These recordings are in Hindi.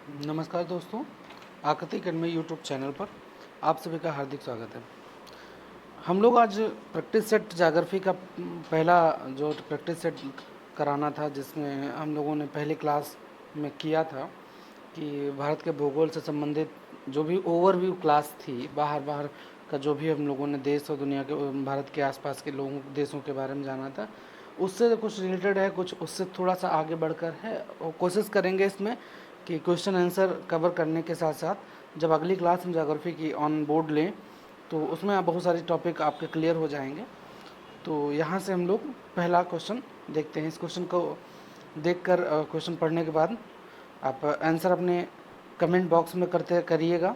नमस्कार दोस्तों, आकृति अकेडमी यूट्यूब चैनल पर आप सभी का हार्दिक स्वागत है। हम लोग आज प्रैक्टिस सेट ज्योग्राफी का पहला जो प्रैक्टिस सेट कराना था, जिसमें हम लोगों ने पहली क्लास में किया था कि भारत के भूगोल से संबंधित जो भी ओवरव्यू क्लास थी, बाहर बाहर का जो भी हम लोगों ने देश और दुनिया के भारत के आसपास के लोगों देशों के बारे में जाना था, उससे कुछ रिलेटेड है, कुछ उससे थोड़ा सा आगे बढ़कर है। और कोशिश करेंगे इसमें कि क्वेश्चन आंसर कवर करने के साथ साथ जब अगली क्लास हम ज्योग्राफी की ऑन बोर्ड लें तो उसमें आप बहुत सारे टॉपिक आपके क्लियर हो जाएंगे। तो यहाँ से हम लोग पहला क्वेश्चन देखते हैं। इस क्वेश्चन को देखकर क्वेश्चन पढ़ने के बाद आप आंसर अपने कमेंट बॉक्स में करते करिएगा,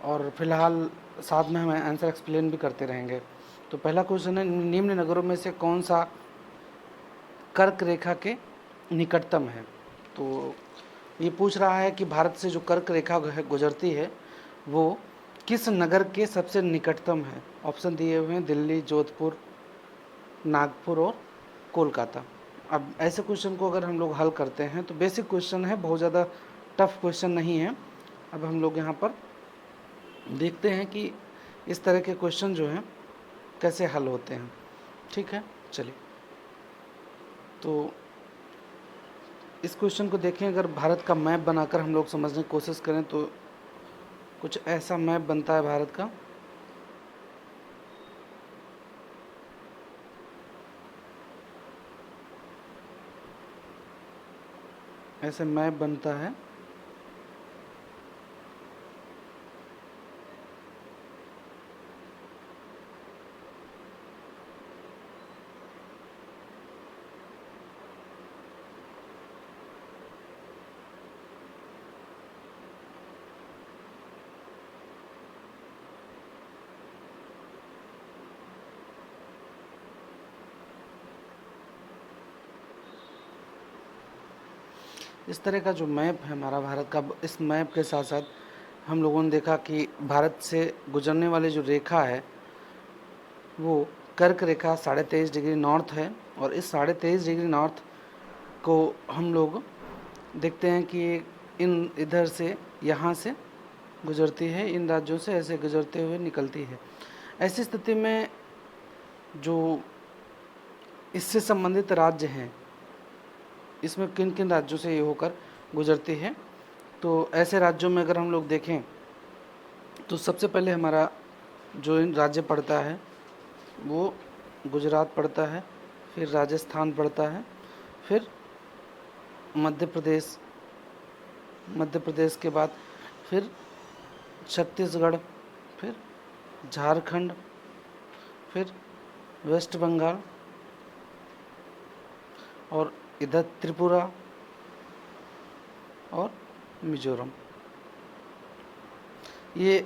और फिलहाल साथ में हम आंसर एक्सप्लेन भी करते रहेंगे। तो पहला क्वेश्चन है, निम्न नगरों में से कौन सा कर्क रेखा के निकटतम है। तो ये पूछ रहा है कि भारत से जो कर्क रेखा गुजरती है वो किस नगर के सबसे निकटतम है। ऑप्शन दिए हुए हैं दिल्ली, जोधपुर, नागपुर और कोलकाता। अब ऐसे क्वेश्चन को अगर हम लोग हल करते हैं तो बेसिक क्वेश्चन है, बहुत ज़्यादा टफ क्वेश्चन नहीं है। अब हम लोग यहाँ पर देखते हैं कि इस तरह के क्वेश्चन जो हैं कैसे हल होते हैं। ठीक है, चलिए। तो इस क्वेश्चन को देखें, अगर भारत का मैप बनाकर हम लोग समझने की कोशिश करें तो कुछ ऐसा मैप बनता है भारत का। ऐसे मैप बनता है। इस तरह का जो मैप है हमारा भारत का, इस मैप के साथ साथ हम लोगों ने देखा कि भारत से गुजरने वाली जो रेखा है वो कर्क रेखा 23.5 डिग्री नॉर्थ है। और इस 23.5 डिग्री नॉर्थ को हम लोग देखते हैं कि इन इधर से यहाँ से गुजरती है, इन राज्यों से ऐसे गुजरते हुए निकलती है। ऐसी स्थिति में जो इससे संबंधित राज्य हैं, इसमें किन किन राज्यों से ये होकर गुजरती है। तो ऐसे राज्यों में अगर हम लोग देखें तो सबसे पहले हमारा जो इन राज्य पड़ता है वो गुजरात पड़ता है, फिर राजस्थान पड़ता है, फिर मध्य प्रदेश, मध्य प्रदेश के बाद फिर छत्तीसगढ़, फिर झारखंड, फिर वेस्ट बंगाल, और इधर त्रिपुरा और मिजोरम। ये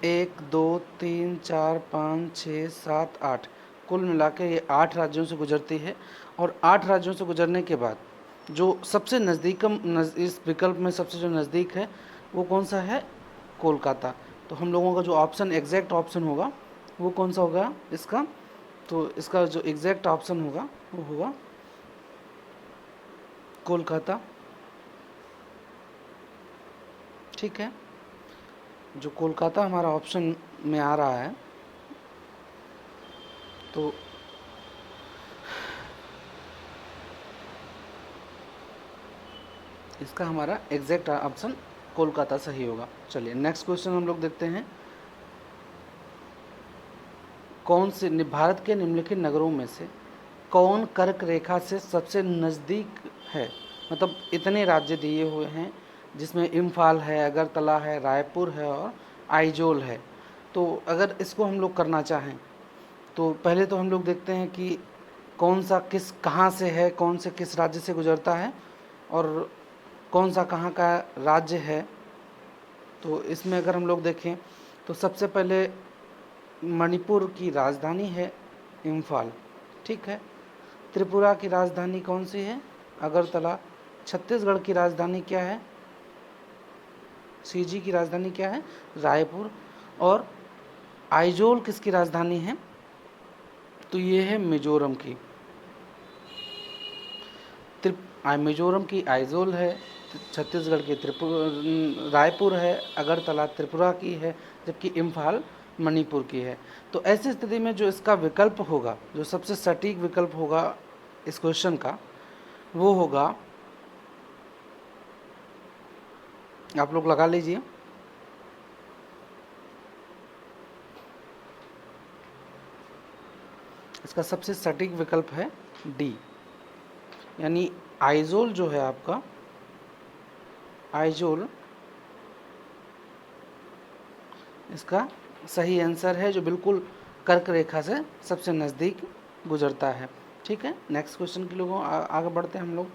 1 2 3 4 5 6 7 8 कुल मिला के ये 8 राज्यों से गुजरती है। और 8 राज्यों से गुजरने के बाद जो सबसे इस विकल्प में सबसे जो नज़दीक है वो कौन सा है, कोलकाता। तो हम लोगों का जो ऑप्शन एग्जैक्ट ऑप्शन होगा वो कौन सा होगा इसका, तो इसका जो एग्जैक्ट ऑप्शन होगा वो होगा कोलकाता। ठीक है, जो कोलकाता हमारा ऑप्शन में आ रहा है, तो इसका हमारा एग्जैक्ट ऑप्शन कोलकाता सही होगा। चलिए नेक्स्ट क्वेश्चन हम लोग देखते हैं। कौन से भारत के निम्नलिखित नगरों में से कौन कर्क रेखा से सबसे नज़दीक है। मतलब इतने राज्य दिए हुए हैं जिसमें इम्फाल है, अगरतला है, रायपुर है और आइजोल है। तो अगर इसको हम लोग करना चाहें तो पहले तो हम लोग देखते हैं कि कौन सा किस कहाँ से है, कौन से किस राज्य से गुजरता है और कौन सा कहाँ का राज्य है। तो इसमें अगर हम लोग देखें तो सबसे पहले मणिपुर की राजधानी है इम्फाल। ठीक है, त्रिपुरा की राजधानी कौन सी है, अगरतला। छत्तीसगढ़ की राजधानी क्या है, सीजी की राजधानी क्या है, रायपुर। और आइजोल किसकी राजधानी है, तो ये है मिजोरम की। मिजोरम की आइजोल है, छत्तीसगढ़ की रायपुर है, अगरतला त्रिपुरा की है, जबकि इम्फाल मणिपुर की है। तो ऐसी स्थिति में जो इसका विकल्प होगा, जो सबसे सटीक विकल्प होगा इस क्वेश्चन का, वो होगा, आप लोग लगा लीजिए, इसका सबसे सटीक विकल्प है डी, यानी आइजोल जो है आपका, आइजोल इसका सही आंसर है, जो बिल्कुल कर्क रेखा से सबसे नज़दीक गुजरता है। ठीक है, नेक्स्ट क्वेश्चन के लोगों आगे बढ़ते हैं हम लोग।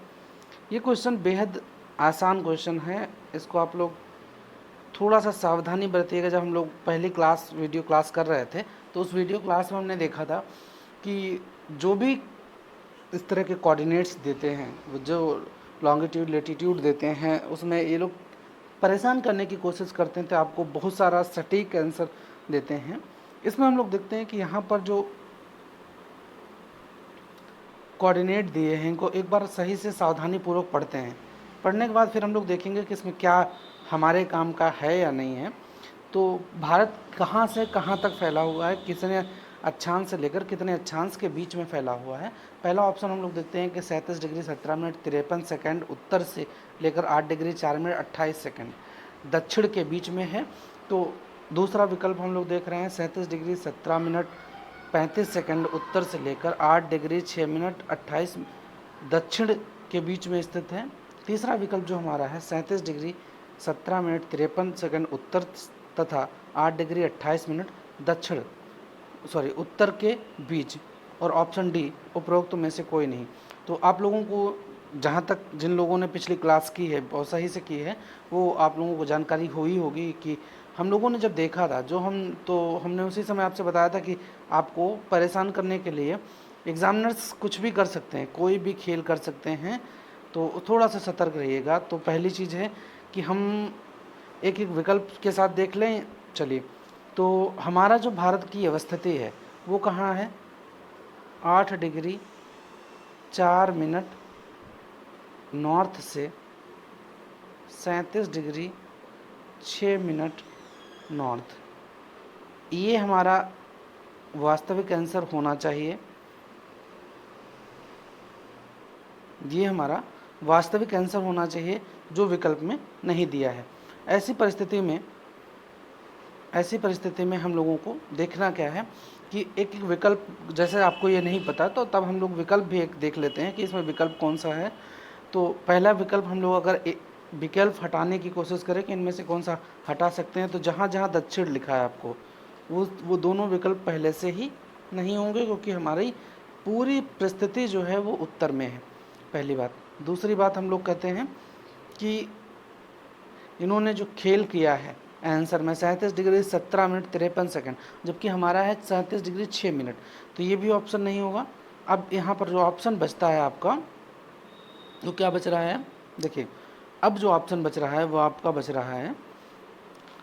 ये क्वेश्चन बेहद आसान क्वेश्चन है, इसको आप लोग थोड़ा सा सावधानी बरतिएगा। जब हम लोग पहली क्लास वीडियो क्लास कर रहे थे, तो उस वीडियो क्लास में हमने देखा था कि जो भी इस तरह के कोऑर्डिनेट्स देते हैं, जो लॉन्गिट्यूड लेटीट्यूड देते हैं, उसमें ये लोग परेशान करने की कोशिश करते हैं, तो आपको बहुत सारा सटीक आंसर देते हैं। इसमें हम लोग देखते हैं कि यहाँ पर जो कोऑर्डिनेट दिए हैं, इनको एक बार सही से सावधानी पूर्वक पढ़ते हैं। पढ़ने के बाद फिर हम लोग देखेंगे कि इसमें क्या हमारे काम का है या नहीं है। तो भारत कहाँ से कहाँ तक फैला हुआ है, कितने अक्षांश से लेकर कितने अक्षांश के बीच में फैला हुआ है। पहला ऑप्शन हम लोग देखते हैं कि 37 डिग्री 17 मिनट 53 सेकंड उत्तर से लेकर 8 डिग्री 4 मिनट 28 सेकंड दक्षिण के बीच में है। तो दूसरा विकल्प हम लोग देख रहे हैं 37 डिग्री 17 मिनट 35 सेकंड उत्तर से लेकर 8 डिग्री 6 मिनट 28 दक्षिण के बीच में स्थित है। तीसरा विकल्प जो हमारा है 37 डिग्री 17 मिनट 53 सेकंड उत्तर तथा 8 डिग्री 28 मिनट उत्तर के बीच, और ऑप्शन डी उपरोक्त में से कोई नहीं। तो आप लोगों को, जहाँ तक जिन लोगों ने पिछली क्लास की है बहुत सही से की है, वो आप लोगों को जानकारी हुई होगी कि हम लोगों ने जब देखा था, हमने उसी समय आपसे बताया था कि आपको परेशान करने के लिए एग्जामिनर्स कुछ भी कर सकते हैं, कोई भी खेल कर सकते हैं, तो थोड़ा सा सतर्क रहिएगा। तो पहली चीज़ है कि हम एक एक विकल्प के साथ देख लें। चलिए, तो हमारा जो भारत की अवस्थिति है वो कहाँ है, 8 डिग्री 4 मिनट नॉर्थ से 37 डिग्री 6 मिनट नॉर्थ। ये हमारा वास्तविक आंसर होना चाहिए, ये हमारा वास्तविक आंसर होना चाहिए, जो विकल्प में नहीं दिया है। ऐसी परिस्थिति में हम लोगों को देखना क्या है कि एक एक विकल्प, जैसे आपको ये नहीं पता तो तब हम लोग विकल्प भी एक देख लेते हैं कि इसमें विकल्प कौन सा है। तो पहला विकल्प हम लोग अगर विकल्प हटाने की कोशिश करें कि इनमें से कौन सा हटा सकते हैं, तो जहाँ जहाँ दक्षिण लिखा है आपको, वो दोनों विकल्प पहले से ही नहीं होंगे, क्योंकि हमारी पूरी परिस्थिति जो है वो उत्तर में है, पहली बात। दूसरी बात, हम लोग कहते हैं कि इन्होंने जो खेल किया है आंसर में 37 डिग्री 17 मिनट 53 सेकंड, जबकि हमारा है 37 डिग्री 6 मिनट, तो ये भी ऑप्शन नहीं होगा। अब यहाँ पर जो ऑप्शन बचता है आपका, तो क्या बच रहा है, देखिए, अब जो ऑप्शन बच रहा है वो आपका बच रहा है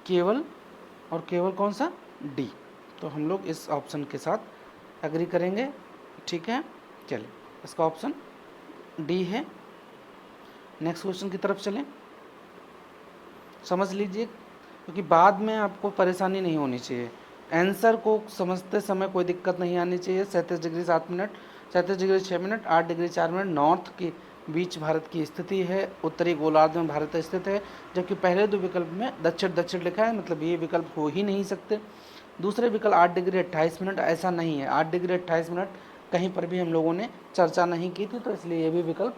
केवल और केवल कौन सा, डी। तो हम लोग इस ऑप्शन के साथ एग्री करेंगे, ठीक है। चलिए, इसका ऑप्शन डी है। नेक्स्ट क्वेश्चन की तरफ चलें, समझ लीजिए, क्योंकि बाद में आपको परेशानी नहीं होनी चाहिए, आंसर को समझते समय कोई दिक्कत नहीं आनी चाहिए। 37 degree 7 minute 37 degree 6 minute 8 degree 4 minute north के बीच भारत की स्थिति है, उत्तरी गोलार्ध में भारत स्थित है, जबकि पहले दो विकल्प में दक्षिण दक्षिण लिखा है, मतलब ये विकल्प हो ही नहीं सकते। दूसरे विकल्प 8 डिग्री 28 मिनट, ऐसा नहीं है, 8 डिग्री 28 मिनट कहीं पर भी हम लोगों ने चर्चा नहीं की थी, तो इसलिए ये भी विकल्प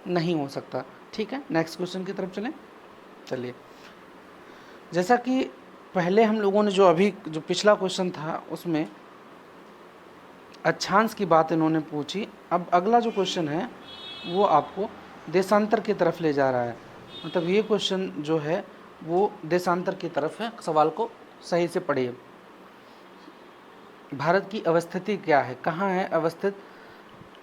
नहीं हो सकता, ठीक है। नेक्स्ट क्वेश्चन की तरफ चलें। चलिए, जैसा कि पहले हम लोगों ने जो पिछला क्वेश्चन था उसमें अक्षांश की बात इन्होंने पूछी, अब अगला जो क्वेश्चन है वो आपको देशांतर की तरफ ले जा रहा है, मतलब ये क्वेश्चन जो है वो देशांतर की तरफ है। सवाल को सही से पढ़िए। भारत की अवस्थिति क्या है, कहाँ है अवस्थित,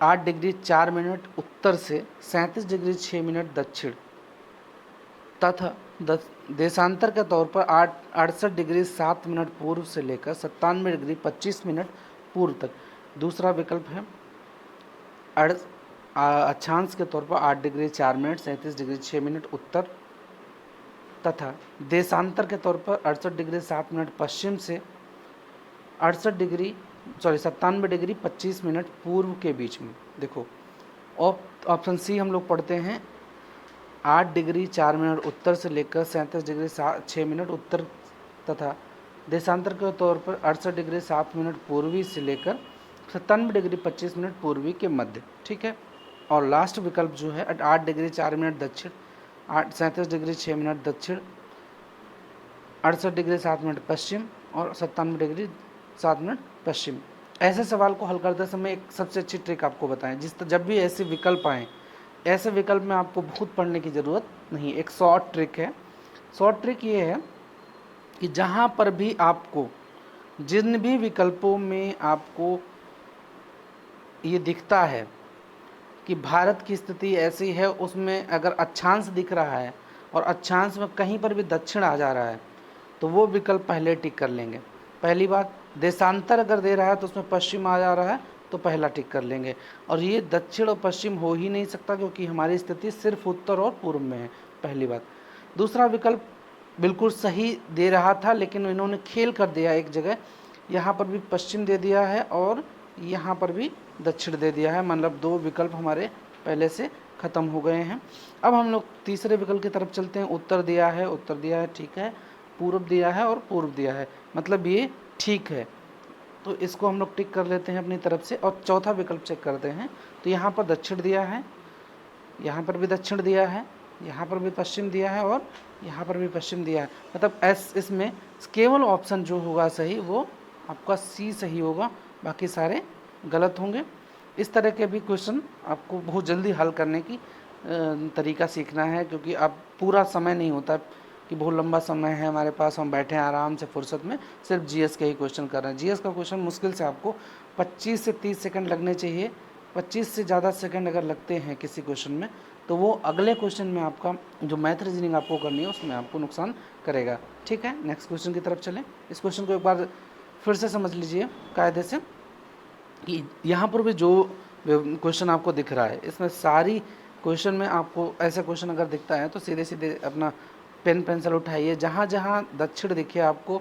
8 डिग्री 4 मिनट उत्तर से 37 डिग्री 6 मिनट दक्षिण, तथा देशांतर के तौर पर 68 डिग्री 7 मिनट पूर्व से लेकर 97 डिग्री 25 मिनट पूर्व तक। दूसरा विकल्प है अक्षांश के तौर पर 8 डिग्री 4 मिनट 37 डिग्री 6 मिनट उत्तर तथा देशांतर के तौर पर 68 डिग्री 7 मिनट पश्चिम से 97 डिग्री 25 मिनट पूर्व के बीच में। देखो ऑप्शन सी हम लोग पढ़ते हैं 8 डिग्री 4 मिनट उत्तर से लेकर 37 डिग्री 6 मिनट उत्तर तथा देशांतर के तौर पर 68 डिग्री 7 मिनट पूर्वी से लेकर 97 डिग्री 25 मिनट पूर्वी के मध्य। ठीक है। और लास्ट विकल्प जो है 8 डिग्री 4 मिनट दक्षिण 37 डिग्री 6 मिनट दक्षिण 68 डिग्री 7 मिनट पश्चिम और 97 डिग्री 7 मिनट पश्चिम। ऐसे सवाल को हल करते समय एक सबसे अच्छी ट्रिक आपको बताएं, जब भी ऐसे विकल्प आएँ, ऐसे विकल्प में आपको बहुत पढ़ने की ज़रूरत नहीं। एक शॉर्ट ट्रिक है। शॉर्ट ट्रिक ये है कि जहाँ पर भी आपको जिन भी विकल्पों में आपको ये दिखता है कि भारत की स्थिति ऐसी है, उसमें अगर अक्षांश दिख रहा है और अक्षांश में कहीं पर भी दक्षिण आ जा रहा है तो वो विकल्प पहले टिक कर लेंगे। पहली बात, देशांतर अगर दे रहा है तो उसमें पश्चिम आ जा रहा है तो पहला टिक कर लेंगे। और ये दक्षिण और पश्चिम हो ही नहीं सकता क्योंकि हमारी स्थिति सिर्फ उत्तर और पूर्व में है, पहली बात। दूसरा विकल्प बिल्कुल सही दे रहा था लेकिन इन्होंने खेल कर दिया एक जगह, यहाँ पर भी पश्चिम दे दिया है और यहाँ पर भी दक्षिण दे दिया है, मतलब 2 विकल्प हमारे पहले से ख़त्म हो गए हैं। अब हम लोग तीसरे विकल्प की तरफ चलते हैं। उत्तर दिया है, ठीक है। पूर्व दिया है और पूर्व दिया है, मतलब ये ठीक है, तो इसको हम लोग टिक कर लेते हैं अपनी तरफ से। और चौथा विकल्प चेक करते हैं तो यहाँ पर दक्षिण दिया है, यहाँ पर भी दक्षिण दिया है, यहाँ पर भी पश्चिम दिया है और यहाँ पर भी पश्चिम दिया है, मतलब इसमें केवल ऑप्शन जो होगा सही वो आपका सी सही होगा, बाकी सारे गलत होंगे। इस तरह के भी क्वेश्चन आपको बहुत जल्दी हल करने की तरीका सीखना है, क्योंकि अब पूरा समय नहीं होता कि बहुत लंबा समय है हमारे पास, हम बैठे हैं आराम से फुर्सत में सिर्फ जीएस के ही क्वेश्चन कर रहे हैं। जीएस का क्वेश्चन मुश्किल से आपको 25 से 30 सेकंड लगने चाहिए। 25 से ज़्यादा सेकंड अगर लगते हैं किसी क्वेश्चन में तो वो अगले क्वेश्चन में आपका जो मैथ रीजनिंग आपको करनी है उसमें आपको नुकसान करेगा। ठीक है, नेक्स्ट क्वेश्चन की तरफ चलें। इस क्वेश्चन को एक बार फिर से समझ लीजिए कायदे से कि यहाँ पर भी जो क्वेश्चन आपको दिख रहा है इसमें सारी क्वेश्चन में आपको ऐसा क्वेश्चन अगर दिखता है तो सीधे सीधे अपना पेन पेंसिल उठाइए, जहाँ जहाँ दक्षिण दिखे आपको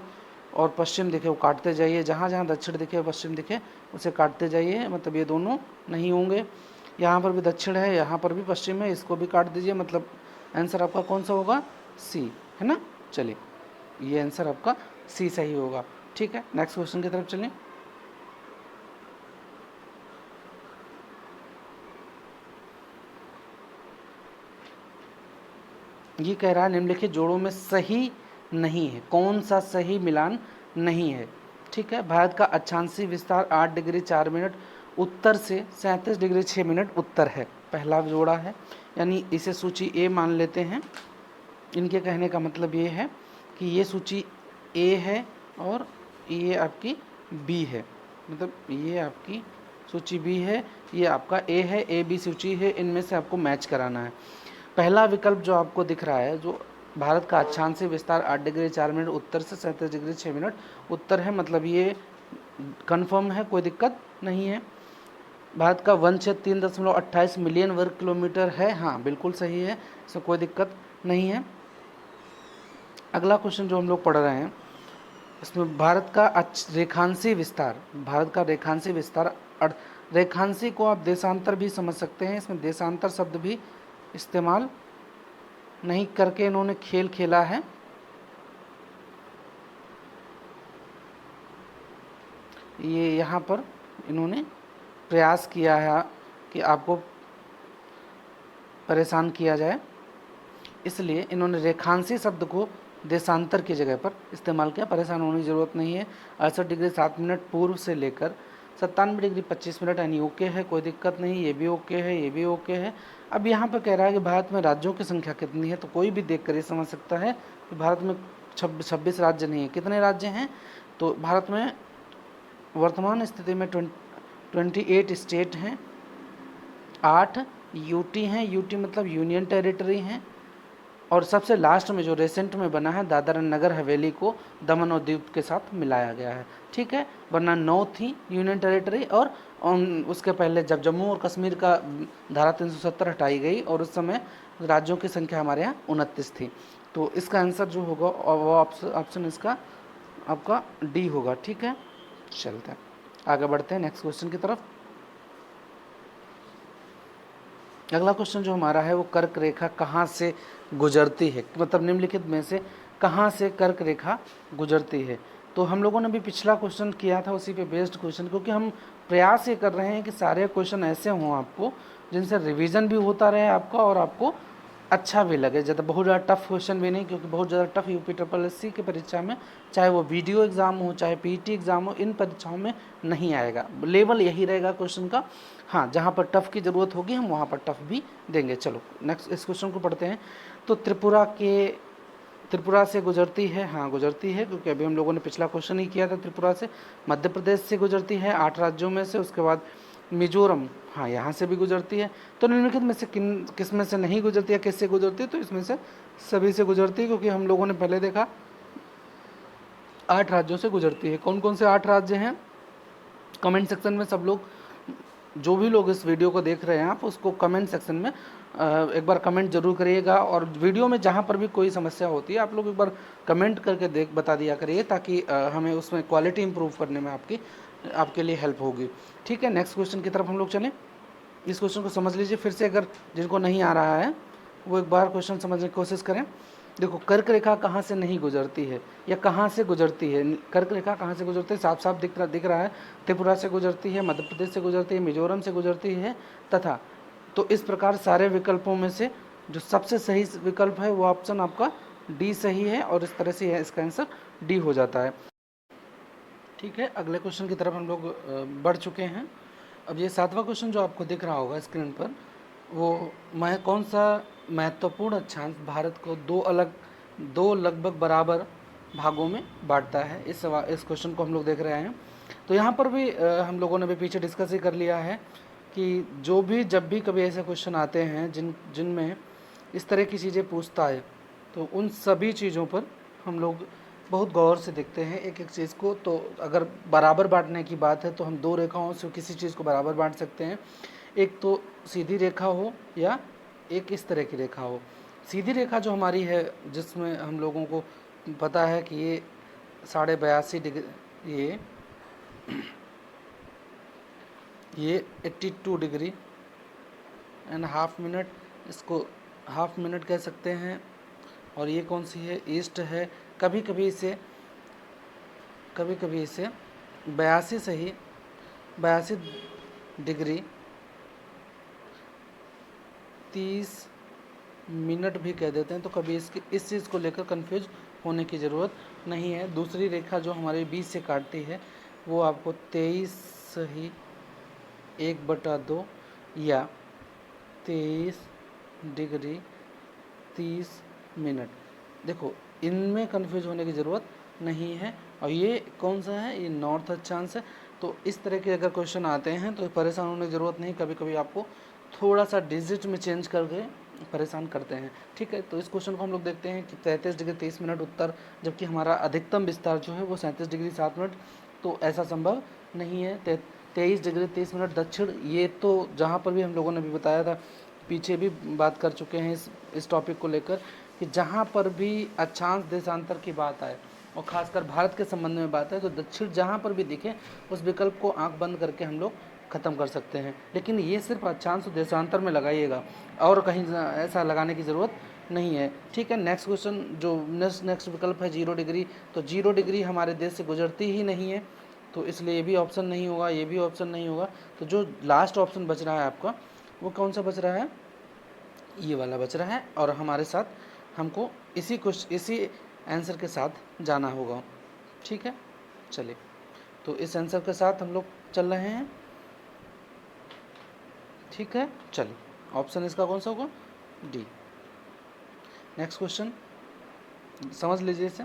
और पश्चिम दिखे वो काटते जाइए, जहाँ जहाँ दक्षिण दिखे पश्चिम दिखे उसे काटते जाइए, मतलब ये दोनों नहीं होंगे। यहाँ पर भी दक्षिण है, यहाँ पर भी पश्चिम है, इसको भी काट दीजिए, मतलब आंसर आपका कौन सा होगा? सी, है ना। चलिए, ये आंसर आपका सी सही होगा। ठीक है, नेक्स्ट क्वेश्चन की तरफ चलिए। ये कह रहा है निम्नलिखित जोड़ों में सही नहीं है, कौन सा सही मिलान नहीं है। ठीक है, भारत का अक्षांशीय विस्तार 8 डिग्री 4 मिनट उत्तर से 37 डिग्री 6 मिनट उत्तर है, पहला जोड़ा है, यानी इसे सूची ए मान लेते हैं। इनके कहने का मतलब ये है कि ये सूची ए है और ये आपकी बी है, मतलब ये आपकी सूची बी है, ये आपका ए है, ए बी सूची है, इनमें से आपको मैच कराना है। पहला विकल्प जो आपको दिख रहा है, जो भारत का अक्षांशीय विस्तार 8 डिग्री 4 मिनट उत्तर से 37 डिग्री 6 मिनट उत्तर है, मतलब ये कन्फर्म है, कोई दिक्कत नहीं है। भारत का वन क्षेत्र 3.28 मिलियन वर्ग किलोमीटर है, हाँ बिल्कुल सही है, इसमें कोई दिक्कत नहीं है। अगला क्वेश्चन जो हम लोग पढ़ रहे हैं इसमें भारत का रेखांशीय विस्तार, भारत का रेखांशीय विस्तार, रेखांशी को आप देशांतर भी समझ सकते हैं, इसमें देशांतर शब्द भी इस्तेमाल नहीं करके इन्होंने खेल खेला है। ये यहाँ पर इन्होंने प्रयास किया है कि आपको परेशान किया जाए, इसलिए इन्होंने रेखांशी शब्द को देशांतर की जगह पर इस्तेमाल किया। परेशान होने की ज़रूरत नहीं है। 68 डिग्री 7 मिनट पूर्व से लेकर 97 डिग्री 25 मिनट यानी ओके है, कोई दिक्कत नहीं, ये भी ओके है, ये भी ओके है। अब यहाँ पर कह रहा है कि भारत में राज्यों की संख्या कितनी है, तो कोई भी देख कर ये समझ सकता है कि भारत में 26 राज्य नहीं है। कितने राज्य हैं? तो भारत में वर्तमान स्थिति में 28 स्टेट हैं, 8 यूटी हैं, यूटी मतलब यूनियन टेरिटरी हैं, और सबसे लास्ट में जो रिसेंट में बना है दादरा नगर हवेली को दमन और दीव के साथ मिलाया गया है। ठीक है, वरना 9 थी यूनियन टेरिटरी, और उसके पहले जब जम्मू और कश्मीर का धारा 370 हटाई गई और उस समय राज्यों की संख्या हमारे यहाँ 29 थी। तो इसका आंसर जो होगा वो ऑप्शन इसका आपका डी होगा। ठीक है, चलते हैं आगे बढ़ते हैं नेक्स्ट क्वेश्चन की तरफ। अगला क्वेश्चन जो हमारा है वो कर्क रेखा कहाँ से गुजरती है, मतलब निम्नलिखित में से कहाँ से कर्क रेखा गुजरती है। तो हम लोगों ने भी पिछला क्वेश्चन किया था उसी पे बेस्ड क्वेश्चन, क्योंकि हम प्रयास ये कर रहे हैं कि सारे क्वेश्चन ऐसे हों आपको जिनसे रिवीजन भी होता रहे आपका और आपको अच्छा भी लगे। ज़्यादा बहुत ज़्यादा टफ क्वेश्चन भी नहीं, क्योंकि बहुत ज़्यादा tough UP triple S C की परीक्षा में, चाहे वो वीडियो एग्ज़ाम हो चाहे पीटी एग्ज़ाम हो, इन परीक्षाओं में नहीं आएगा। लेवल यही रहेगा क्वेश्चन का। हाँ, जहाँ पर टफ की ज़रूरत होगी हम वहाँ पर टफ भी देंगे। चलो नेक्स्ट इस क्वेश्चन को पढ़ते हैं। तो त्रिपुरा से गुजरती है, हाँ गुजरती है, क्योंकि अभी हम लोगों ने पिछला क्वेश्चन ही किया था त्रिपुरा से। मध्य प्रदेश से गुजरती है 8 राज्यों में से। उसके बाद मिजोरम, हाँ यहाँ से भी गुजरती है। तो निम्नलिखित में से किस में से नहीं गुजरती है, किससे गुजरती है, तो इसमें से सभी से गुजरती है, क्योंकि हम लोगों ने पहले देखा 8 राज्यों से गुजरती है। कौन कौन से 8 राज्य हैं, कमेंट सेक्शन में सब लोग, जो भी लोग इस वीडियो को देख रहे हैं आप उसको कमेंट सेक्शन में एक बार कमेंट जरूर करिएगा। और वीडियो में जहाँ पर भी कोई समस्या होती है आप लोग एक बार कमेंट करके बता दिया करिए, ताकि हमें उसमें क्वालिटी इंप्रूव करने में आपके लिए हेल्प होगी। ठीक है, नेक्स्ट क्वेश्चन की तरफ हम लोग चलें। इस क्वेश्चन को समझ लीजिए फिर से, अगर जिनको नहीं आ रहा है वो एक बार क्वेश्चन समझने की कोशिश करें। देखो, कर्क रेखा कहाँ से नहीं गुजरती है या कहाँ से गुजरती है, कर्क रेखा कहाँ से गुजरती है, साफ साफ दिख रहा है। त्रिपुरा से गुजरती है, मध्य प्रदेश से गुजरती है, मिजोरम से गुजरती है तथा। तो इस प्रकार सारे विकल्पों में से जो सबसे सही विकल्प है वो ऑप्शन आपका डी सही है, और इस तरह से इसका आंसर डी हो जाता है। ठीक है, अगले क्वेश्चन की तरफ हम लोग बढ़ चुके हैं। अब ये 7वां क्वेश्चन जो आपको दिख रहा होगा स्क्रीन पर, वो कौन सा महत्वपूर्ण अक्षांश भारत को दो लगभग बराबर भागों में बांटता है। इस क्वेश्चन को हम लोग देख रहे हैं। तो यहाँ पर भी हम लोगों ने भी पीछे डिस्कस ही कर लिया है कि जब भी कभी ऐसे क्वेश्चन आते हैं जिनमें इस तरह की चीज़ें पूछता है, तो उन सभी चीज़ों पर हम लोग बहुत गौर से देखते हैं एक एक चीज़ को। तो अगर बराबर बांटने की बात है तो हम 2 रेखाओं से किसी चीज़ को बराबर बांट सकते हैं। एक तो सीधी रेखा हो या एक इस तरह की रेखा हो। सीधी रेखा जो हमारी है, जिसमें हम लोगों को पता है कि ये 82.5 डिग्री, ये 82 डिग्री एंड हाफ मिनट, इसको हाफ मिनट कह सकते हैं। और ये कौन सी है, ईस्ट है। कभी कभी इसे 82 डिग्री 30 मिनट भी कह देते हैं। तो कभी इस चीज़ को लेकर कंफ्यूज होने की ज़रूरत नहीं है। दूसरी रेखा जो हमारे बीच से काटती है वो आपको 23 सही 1/2 या 23 डिग्री 30 मिनट। देखो, इनमें कंफ्यूज होने की ज़रूरत नहीं है। और ये कौन सा है, ये नॉर्थ अक्षांश है। तो इस तरह के अगर क्वेश्चन आते हैं तो परेशान होने की ज़रूरत नहीं। कभी कभी आपको थोड़ा सा डिजिट में चेंज करके परेशान करते हैं। ठीक है, तो इस क्वेश्चन को हम लोग देखते हैं कि 33 डिग्री 30 मिनट उत्तर, जबकि हमारा अधिकतम विस्तार जो है वो 37 डिग्री 7 मिनट। तो ऐसा संभव नहीं है। 23 डिग्री 30 मिनट दक्षिण, ये तो जहाँ पर भी हम लोगों ने भी बताया था, पीछे भी बात कर चुके हैं इस टॉपिक को लेकर, कि जहाँ पर भी अक्षांश देशांतर की बात आए और ख़ासकर भारत के संबंध में बात है, तो दक्षिण जहाँ पर भी दिखे उस विकल्प को आंख बंद करके हम लोग ख़त्म कर सकते हैं। लेकिन ये सिर्फ अक्षांश देशांतर में लगाइएगा, और कहीं ऐसा लगाने की ज़रूरत नहीं है। ठीक है, नेक्स्ट क्वेश्चन जो नेक्स्ट विकल्प है 0 डिग्री, तो 0 डिग्री हमारे देश से गुजरती ही नहीं है, तो इसलिए ये भी ऑप्शन नहीं होगा, ये भी ऑप्शन नहीं होगा। तो जो लास्ट ऑप्शन बच रहा है आपका, वो कौन सा बच रहा है, ये वाला बच रहा है। और हमारे साथ हमको इसी आंसर के साथ जाना होगा। ठीक है, चलिए, तो इस आंसर के साथ हम लोग चल रहे हैं। ठीक है, चलिए, ऑप्शन इसका कौन सा होगा, डी। नेक्स्ट क्वेश्चन समझ लीजिए इसे।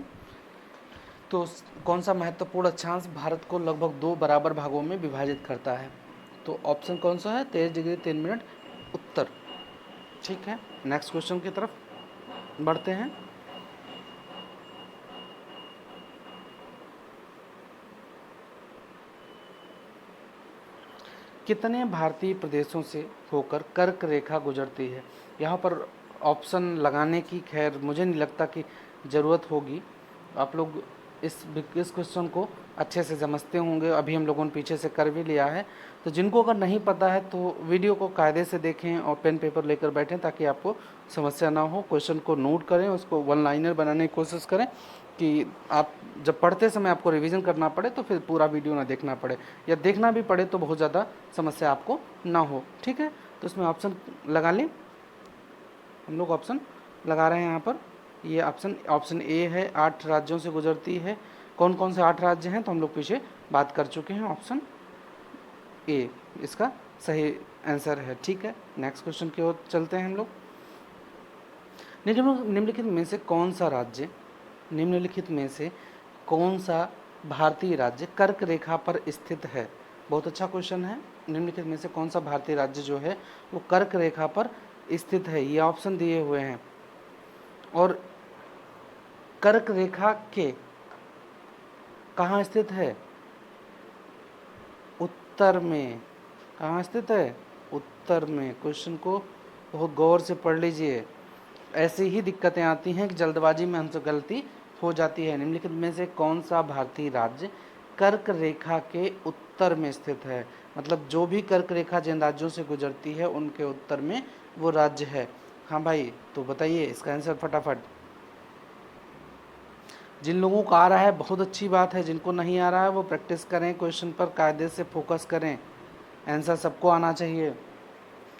तो कौन सा महत्वपूर्ण अक्षांश भारत को लगभग 2 बराबर भागों में विभाजित करता है। तो ऑप्शन कौन सा है, 23 डिग्री 3 मिनट उत्तर। ठीक है, नेक्स्ट क्वेश्चन की तरफ। बढ़ते हैं। कितने भारतीय प्रदेशों से होकर कर्क रेखा गुजरती है? यहाँ पर ऑप्शन लगाने की खैर मुझे नहीं लगता कि ज़रूरत होगी। आप लोग इस क्वेश्चन को अच्छे से समझते होंगे, अभी हम लोगों ने पीछे से कर भी लिया है। तो जिनको अगर नहीं पता है तो वीडियो को कायदे से देखें और पेन पेपर लेकर बैठें ताकि आपको समस्या ना हो। क्वेश्चन को नोट करें, उसको वन लाइनर बनाने की कोशिश करें कि आप जब पढ़ते समय आपको रिवीजन करना पड़े तो फिर पूरा वीडियो ना देखना पड़े, या देखना भी पड़े तो बहुत ज़्यादा समस्या आपको ना हो। ठीक है, तो इसमें ऑप्शन लगा लें। हम लोग ऑप्शन लगा रहे हैं यहाँ पर। ये ऑप्शन ए है, 8 राज्यों से गुजरती है। कौन कौन से 8 राज्य हैं तो हम लोग पीछे बात कर चुके हैं। ऑप्शन ए इसका सही आंसर है। ठीक है, नेक्स्ट क्वेश्चन की ओर चलते हैं हम लोग। निम्नलिखित में से कौन सा राज्य, निम्नलिखित में से कौन सा भारतीय राज्य कर्क रेखा पर स्थित है? बहुत अच्छा क्वेश्चन है। निम्नलिखित में से कौन सा भारतीय राज्य जो है वो कर्क रेखा पर स्थित है? ये ऑप्शन दिए हुए हैं। और कर्क रेखा के कहाँ स्थित है? उत्तर में। कहाँ स्थित है? उत्तर में। क्वेश्चन को बहुत गौर से पढ़ लीजिए। ऐसी ही दिक्कतें आती हैं कि जल्दबाजी में हमसे गलती हो जाती है। निम्नलिखित में से कौन सा भारतीय राज्य कर्क रेखा के उत्तर में स्थित है? मतलब जो भी कर्क रेखा जिन राज्यों से गुजरती है उनके उत्तर में वो राज्य है। हाँ भाई, तो बताइए इसका आंसर फटाफट। जिन लोगों को आ रहा है बहुत अच्छी बात है, जिनको नहीं आ रहा है वो प्रैक्टिस करें, क्वेश्चन पर कायदे से फोकस करें। आंसर सबको आना चाहिए,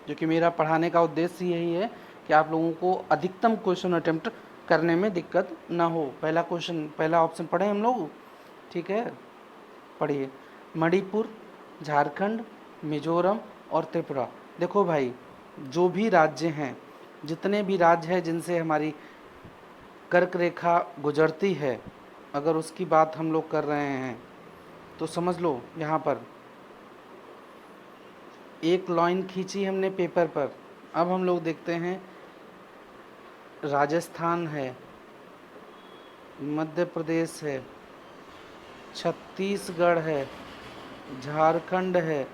क्योंकि मेरा पढ़ाने का उद्देश्य यही है कि आप लोगों को अधिकतम क्वेश्चन अटेम्प्ट करने में दिक्कत ना हो। पहला ऑप्शन पढ़ें हम लोग। ठीक है, पढ़िए। मणिपुर, झारखंड, मिजोरम और त्रिपुरा। देखो भाई, जो भी राज्य हैं, जितने भी राज्य हैं जिनसे हमारी कर्क रेखा गुजरती है, अगर उसकी बात हम लोग कर रहे हैं तो समझ लो यहाँ पर एक लाइन खींची हमने पेपर पर। अब हम लोग देखते हैं, राजस्थान है, मध्य प्रदेश है, छत्तीसगढ़ है, झारखंड है,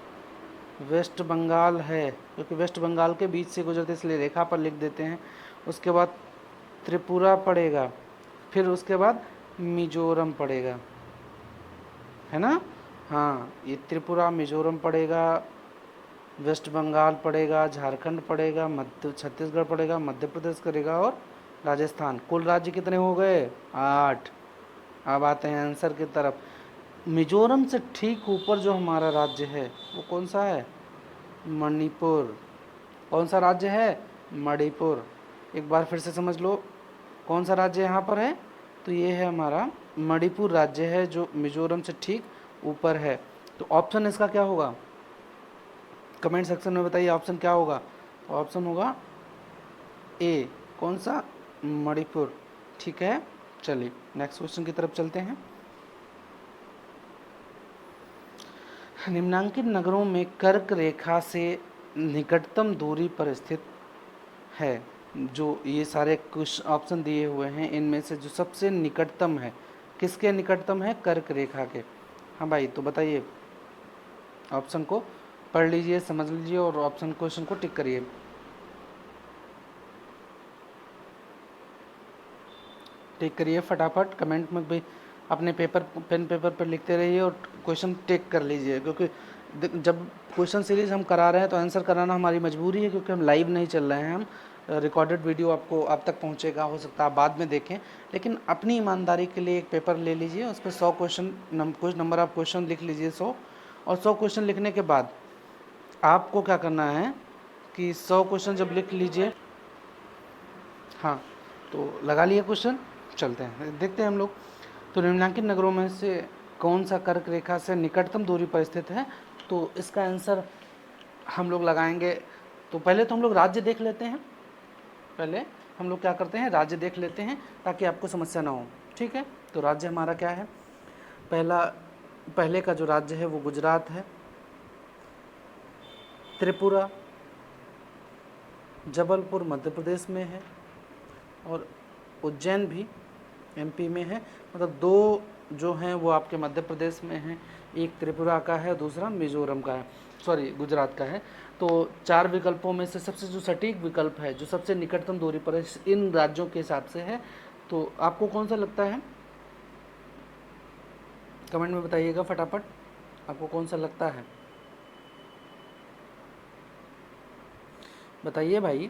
वेस्ट बंगाल है, क्योंकि वेस्ट बंगाल के बीच से गुजरते इसलिए रेखा पर लिख देते हैं। उसके बाद त्रिपुरा पड़ेगा, फिर उसके बाद मिजोरम पड़ेगा, है ना। हाँ, ये त्रिपुरा, मिजोरम पड़ेगा, वेस्ट बंगाल पड़ेगा, झारखंड पड़ेगा, छत्तीसगढ़ पड़ेगा, मध्य प्रदेश करेगा और राजस्थान। कुल राज्य कितने हो गए? 8। अब आते हैं आंसर की तरफ। मिजोरम से ठीक ऊपर जो हमारा राज्य है वो कौन सा है? मणिपुर। कौन सा राज्य है? मणिपुर। एक बार फिर से समझ लो, कौन सा राज्य यहाँ पर है? तो ये है हमारा मणिपुर राज्य है, जो मिजोरम से ठीक ऊपर है। तो ऑप्शन इसका क्या होगा? कमेंट सेक्शन में बताइए ऑप्शन क्या होगा। तो ऑप्शन होगा ए। कौन सा? मणिपुर। ठीक है, चलिए नेक्स्ट क्वेश्चन की तरफ चलते हैं। निम्नांकित नगरों में कर्क रेखा से निकटतम दूरी पर स्थित है। जो ये सारे कुछ ऑप्शन दिए हुए हैं, इनमें से जो सबसे निकटतम है, किसके निकटतम है? कर्क रेखा के। हाँ भाई, तो बताइए। ऑप्शन को पढ़ लीजिए, समझ लीजिए और ऑप्शन क्वेश्चन को टिक करिए। टिक करिए फटाफट। कमेंट में भी अपने पेन पेपर पर लिखते रहिए और क्वेश्चन टिक कर लीजिए, क्योंकि जब क्वेश्चन सीरीज हम करा रहे हैं तो आंसर कराना हमारी मजबूरी है, क्योंकि हम लाइव नहीं चल रहे हैं। हम रिकॉर्डेड वीडियो आपको आप तक पहुंचेगा, हो सकता है आप बाद में देखें, लेकिन अपनी ईमानदारी के लिए एक पेपर ले लीजिए, उस पर 100 कुछ नंबर आप क्वेश्चन लिख लीजिए 100। और 100 क्वेश्चन लिखने के बाद आपको क्या करना है कि 100 क्वेश्चन जब लिख लीजिए, हाँ, तो लगा लिए क्वेश्चन। चलते हैं, देखते हैं हम लोग। तो निम्नलिखित नगरों में से कौन सा कर्क रेखा से निकटतम दूरी पर स्थित है? तो इसका आंसर हम लोग लगाएंगे। तो पहले तो हम लोग राज्य देख लेते हैं। पहले हम लोग क्या करते हैं, राज्य देख लेते हैं ताकि आपको समस्या ना हो। ठीक है, तो राज्य हमारा क्या है? पहले का जो राज्य है वो गुजरात है, त्रिपुरा, जबलपुर मध्य प्रदेश में है, और उज्जैन भी एमपी में है। मतलब दो जो हैं वो आपके मध्य प्रदेश में हैं, एक त्रिपुरा का है, दूसरा मिजोरम का है, सॉरी गुजरात का है। तो 4 विकल्पों में से सबसे जो सटीक विकल्प है, जो सबसे निकटतम दूरी पर है इन राज्यों के हिसाब से है, तो आपको कौन सा लगता है? कमेंट में बताइएगा फटाफट, आपको कौन सा लगता है, बताइए भाई।